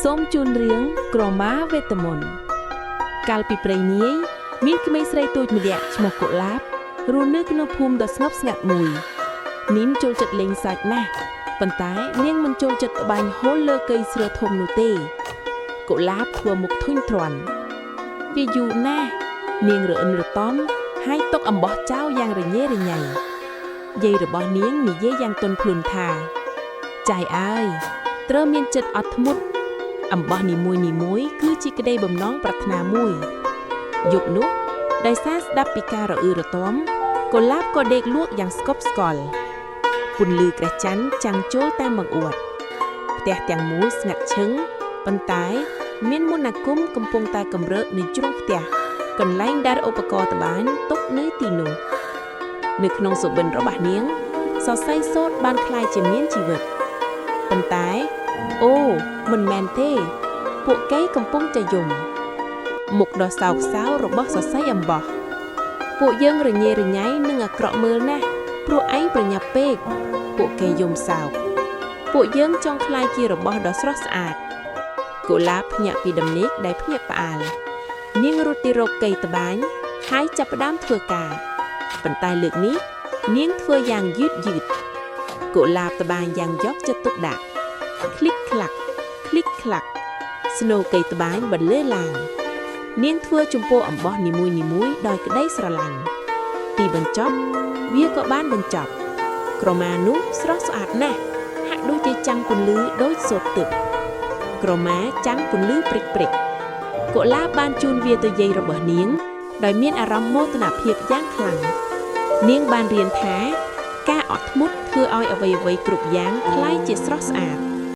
សូមជូនរឿងក្រមាវេទមន្តកាលពីព្រេងនាយមានក្មេងស្រីតូចម្នាក់ឈ្មោះកុលាបរស់នៅក្នុងភូមិដ៏ស្ងប់ស្ងាត់មួយនាងចូលចិត្តលេងសើចណាស់ប៉ុន្តែនាងមិនចូលចិត្តត្បាញហូលលើកីស្រួធំនោះទេកុលាបធ្វើមុខធុញទ្រាន់វាយូរណាស់នាងរអិនរតំហើយຕົកអំបោះចោលយ៉ាងរញ៉េរញ៉ៃយាយរបស់នាងនិយាយយ៉ាងទន់ភ្លន់ថាចៃអើយត្រូវមានចិត្តអត់ធ្មត់អំបោះនីមួយគឺជាក្តីបំណងប្រាថ្នាមួយយប់នោះដោយសារស្ដាប់ពីការរអ៊ឺរទាំកុលាបក៏ដេកលក់យ៉ាងស្កប់ស្កល់ពន្លឺព្រះច័ន្ទចាំងចូលតាមបង្អួតផ្ទះទាំងមូលស្ងាត់ឈឹងប៉ុន្តែមានមន្តអាគមកំពុងតែកម្រើកនៅជ្រុងផ្ទះកន្លែងដែលឧបករណ៍ត្បាញទុកនៅទីនោះនៅក្នុងសុបិនរបស់នាងសរសៃសូត្របានคล้ายជាមានជីវិតប៉ុន្តែអូមិនមែនទេពួកគេកំពុងតែយំមុខដ៏សោកសៅរបស់សរសៃអំបោះពួកយើងរញ៉េរញ៉ៃនិងអាក្រក់មើលណាស់ព្រោះឯងប្រញាប់ពេកពួកគេយំសោកពួកយើងចង់คล้ายជារបស់ដ៏ស្រស់ស្អាតកុលាបភ្ញាក់ពីដំណេកដែលភ្ញាក់ផ្អើលនាងរត់ទៅរកកីត្បាញហើយចាប់ផ្ដើមធ្វើការប៉ុន្តែលើកនេះនាងធ្វើយ៉ាងយឺតកុលាបត្បាញយ៉ាងយកចិត្តទុកដាក់คลิกคลักคลิกคลักស្នូកីត្បាញបន្លឺឡើងនាងធ្វើជំពូអំបោះនីមួយដោយក្តីស្រឡាញ់ទីបញ្ចប់វាក៏បានបញ្ចប់ក្រមានោះស្រស់ស្អាតណាស់ហាក់ដូចជាចាំងពន្លឺដូចសូត្រទឹកក្រមាចាំងពន្លឺព្រិចកុលាបបានជូនវាទៅយាយរបស់នាងដោយមានអារម្មណ៍មោទនភាពយ៉ាងខ្លាំងនាងបានរៀនថាការអត់ធ្មត់ធ្វើឲ្យអ្វីៗគ្រប់យ៉ាងคล้ายជាស្រស់ស្អាត